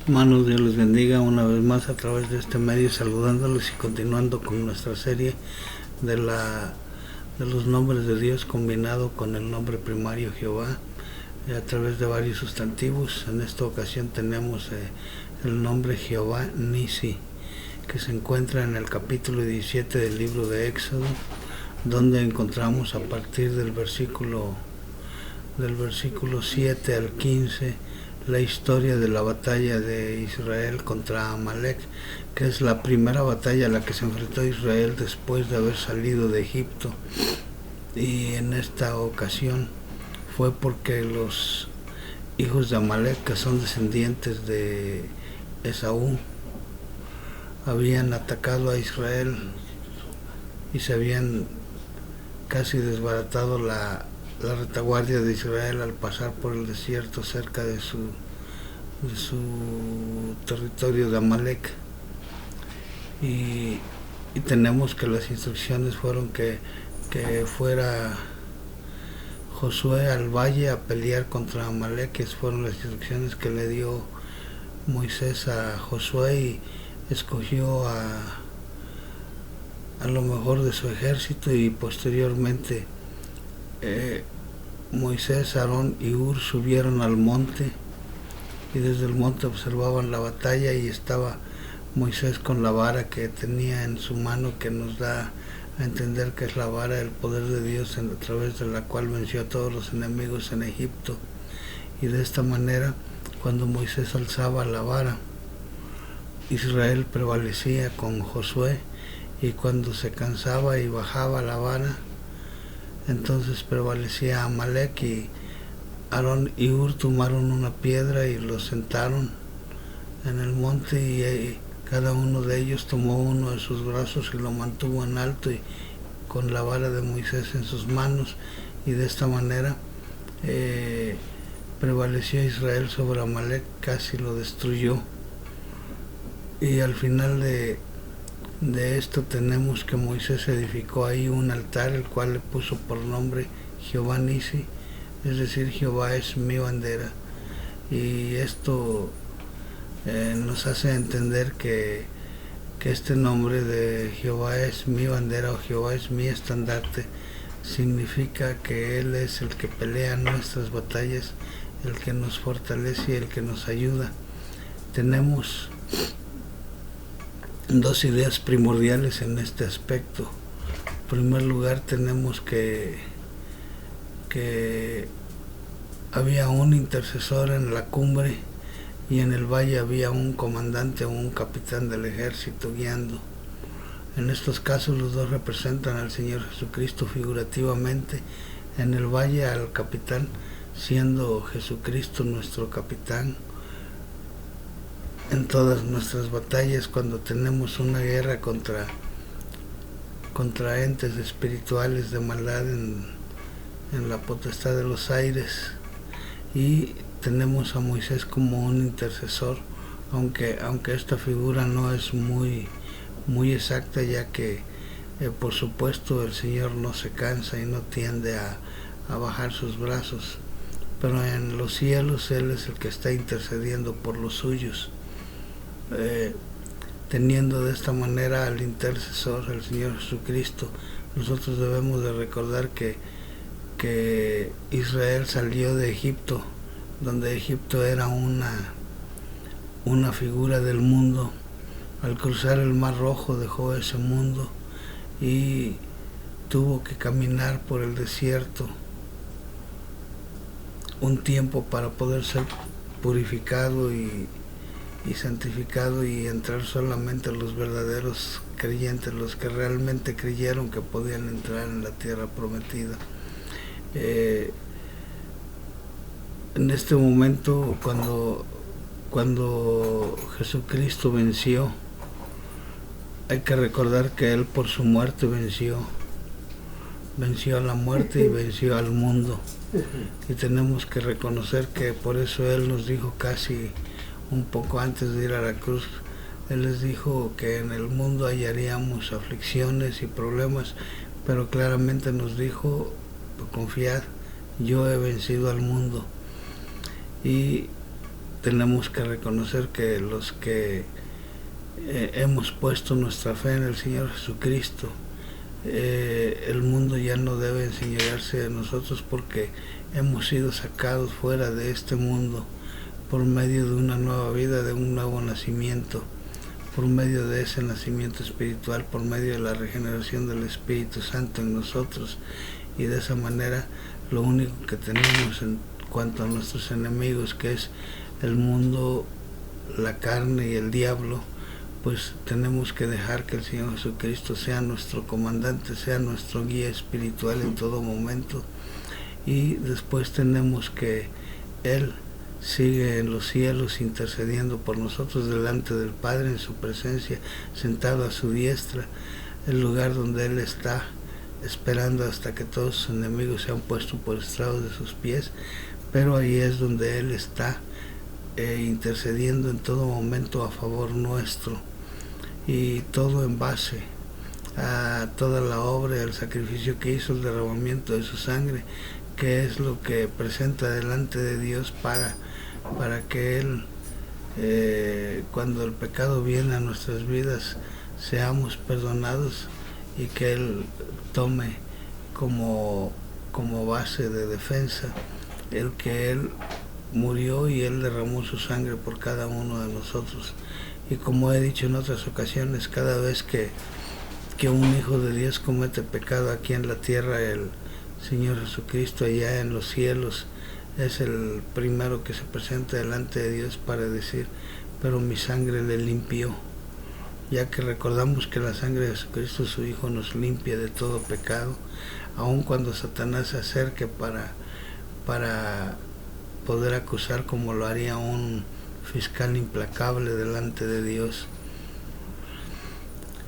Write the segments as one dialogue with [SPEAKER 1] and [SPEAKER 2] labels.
[SPEAKER 1] Hermanos, Dios les bendiga una vez más a través de este medio, saludándoles y continuando con nuestra serie de los nombres de Dios combinado con el nombre primario Jehová a través de varios sustantivos. En esta ocasión tenemos el nombre Jehová Nisi, que se encuentra en el capítulo 17 del libro de Éxodo, donde encontramos a partir del versículo 7 al 15 la historia de la batalla de Israel contra Amalek, que es la primera batalla a la que se enfrentó Israel después de haber salido de Egipto. Y en esta ocasión fue porque los hijos de Amalek, que son descendientes de Esaú, habían atacado a Israel y se habían casi desbaratado la retaguardia de Israel al pasar por el desierto cerca de su territorio de Amalek. Y tenemos que las instrucciones fueron que fuera Josué al valle a pelear contra Amalek, que fueron las instrucciones que le dio Moisés a Josué, y escogió a lo mejor de su ejército, y posteriormente Moisés, Aarón y Hur subieron al monte, y desde el monte observaban la batalla, y estaba Moisés con la vara que tenía en su mano, que nos da a entender que es la vara del poder de Dios, a través de la cual venció a todos los enemigos en Egipto. Y de esta manera, cuando Moisés alzaba la vara, Israel prevalecía con Josué, y cuando se cansaba y bajaba la vara, entonces prevalecía Amalek. Y Aarón y Hur tomaron una piedra y lo sentaron en el monte, y cada uno de ellos tomó uno de sus brazos y lo mantuvo en alto, y con la vara de Moisés en sus manos, y de esta manera prevaleció Israel sobre Amalek, casi lo destruyó. Y al final de esto tenemos que Moisés edificó ahí un altar, el cual le puso por nombre Jehová Nisi, es decir, Jehová es mi bandera. Y esto nos hace entender que este nombre de Jehová es mi bandera, o Jehová es mi estandarte, significa que Él es el que pelea nuestras batallas, el que nos fortalece y el que nos ayuda. Tenemos dos ideas primordiales en este aspecto. En primer lugar, tenemos que había un intercesor en la cumbre, y en el valle había un comandante o un capitán del ejército guiando. En estos casos los dos representan al Señor Jesucristo figurativamente. En el valle al capitán, siendo Jesucristo nuestro capitán. En todas nuestras batallas, cuando tenemos una guerra contra entes espirituales de maldad en la potestad de los aires, y tenemos a Moisés como un intercesor, aunque esta figura no es muy exacta, ya que por supuesto el Señor no se cansa y no tiende a bajar sus brazos, pero en los cielos Él es el que está intercediendo por los suyos. Teniendo de esta manera al intercesor, el Señor Jesucristo, nosotros debemos de recordar que Israel salió de Egipto, donde Egipto era una figura del mundo. Al cruzar el Mar Rojo dejó ese mundo y tuvo que caminar por el desierto un tiempo para poder ser purificado y santificado, y entrar solamente los verdaderos creyentes, los que realmente creyeron que podían entrar en la tierra prometida. En este momento, cuando Jesucristo venció, hay que recordar que Él por su muerte venció a la muerte y venció al mundo. Y tenemos que reconocer que por eso Él nos dijo, casi un poco antes de ir a la cruz, Él les dijo que en el mundo hallaríamos aflicciones y problemas, pero claramente nos dijo, confiad, yo he vencido al mundo. Y tenemos que reconocer que los que hemos puesto nuestra fe en el Señor Jesucristo, el mundo ya no debe enseñorearse de nosotros, porque hemos sido sacados fuera de este mundo por medio de una nueva vida, de un nuevo nacimiento, por medio de ese nacimiento espiritual, por medio de la regeneración del Espíritu Santo en nosotros. Y de esa manera lo único que tenemos en cuanto a nuestros enemigos, que es el mundo, la carne y el diablo, pues tenemos que dejar que el Señor Jesucristo sea nuestro comandante, sea nuestro guía espiritual en todo momento. Y después tenemos que Él sigue en los cielos intercediendo por nosotros delante del Padre, en su presencia, sentado a su diestra, el lugar donde Él está, esperando hasta que todos sus enemigos sean puestos por estrado de sus pies. Pero ahí es donde Él está intercediendo en todo momento a favor nuestro, y todo en base a toda la obra y al sacrificio que hizo, el derramamiento de su sangre, que es lo que presenta delante de Dios para que Él, cuando el pecado viene a nuestras vidas, seamos perdonados, y que Él tome como base de defensa el que Él murió y Él derramó su sangre por cada uno de nosotros. Y como he dicho en otras ocasiones, cada vez que un hijo de Dios comete pecado aquí en la tierra, el Señor Jesucristo allá en los cielos es el primero que se presenta delante de Dios para decir: pero mi sangre le limpió. Ya que recordamos que la sangre de Jesucristo, su Hijo, nos limpia de todo pecado, aun cuando Satanás se acerque para poder acusar, como lo haría un fiscal implacable delante de Dios.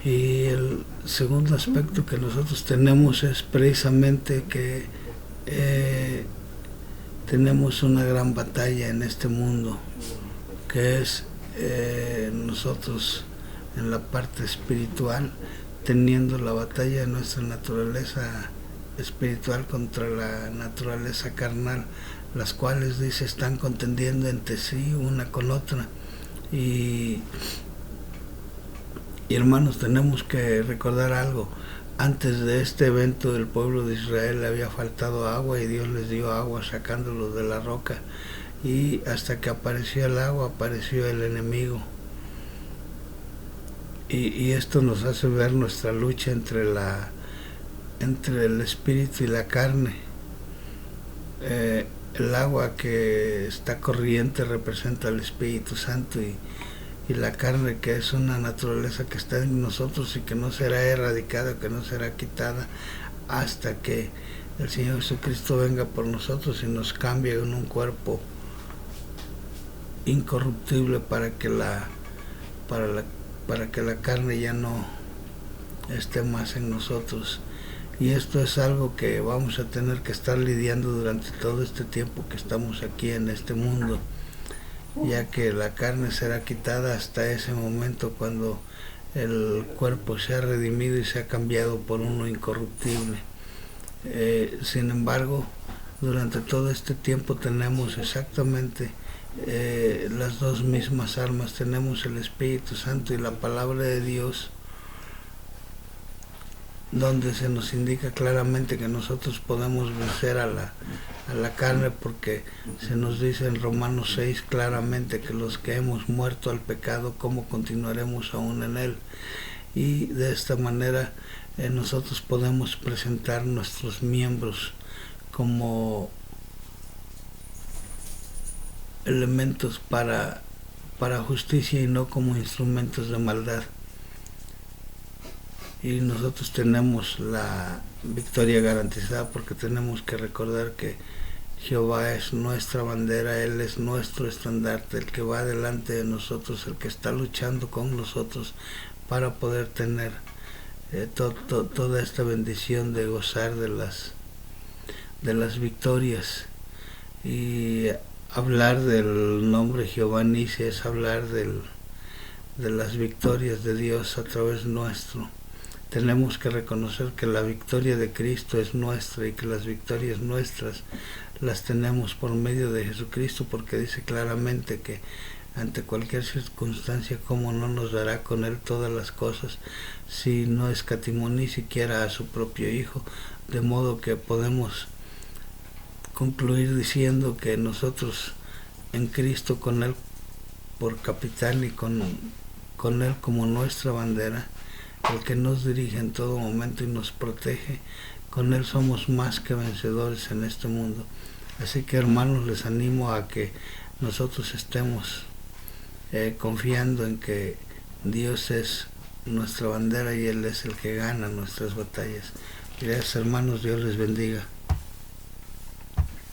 [SPEAKER 1] Y el segundo aspecto que nosotros tenemos es precisamente que tenemos una gran batalla en este mundo, que es nosotros en la parte espiritual, teniendo la batalla de nuestra naturaleza espiritual contra la naturaleza carnal, las cuales, dice, están contendiendo entre sí una con otra. Y hermanos, tenemos que recordar algo. Antes de este evento, del pueblo de Israel le había faltado agua, y Dios les dio agua sacándolos de la roca, y hasta que apareció el agua, apareció el enemigo. Y esto nos hace ver nuestra lucha entre el espíritu y la carne. El agua que está corriente representa al Espíritu Santo, y la carne, que es una naturaleza que está en nosotros y que no será erradicada, que no será quitada hasta que el Señor Jesucristo venga por nosotros y nos cambie en un cuerpo incorruptible para que la carne ya no esté más en nosotros. Y esto es algo que vamos a tener que estar lidiando durante todo este tiempo que estamos aquí en este mundo, ya que la carne será quitada hasta ese momento, cuando el cuerpo sea redimido y sea cambiado por uno incorruptible. Sin embargo, durante todo este tiempo tenemos exactamente las dos mismas armas. Tenemos el Espíritu Santo y la palabra de Dios, donde se nos indica claramente que nosotros podemos vencer a la carne, porque se nos dice en Romanos 6 claramente que los que hemos muerto al pecado, ¿cómo continuaremos aún en él? Y de esta manera nosotros podemos presentar nuestros miembros como elementos para justicia, y no como instrumentos de maldad. Y nosotros tenemos la victoria garantizada, porque tenemos que recordar que Jehová es nuestra bandera, Él es nuestro estandarte, el que va delante de nosotros, el que está luchando con nosotros para poder tener toda esta bendición de gozar de las victorias. Y hablar del nombre Jehová Nisi es hablar de las victorias de Dios a través nuestro. tenemos que reconocer que la victoria de Cristo es nuestra y que las victorias nuestras las tenemos por medio de Jesucristo, porque dice claramente que ante cualquier circunstancia, cómo no nos dará con Él todas las cosas, si no escatimó ni siquiera a su propio Hijo, de modo que podemos concluir diciendo que nosotros en Cristo, con Él por capitán y con Él como nuestra bandera, el que nos dirige en todo momento y nos protege, con Él somos más que vencedores en este mundo. Así que, hermanos, les animo a que nosotros estemos confiando en que Dios es nuestra bandera y Él es el que gana nuestras batallas. Gracias, hermanos, Dios les bendiga.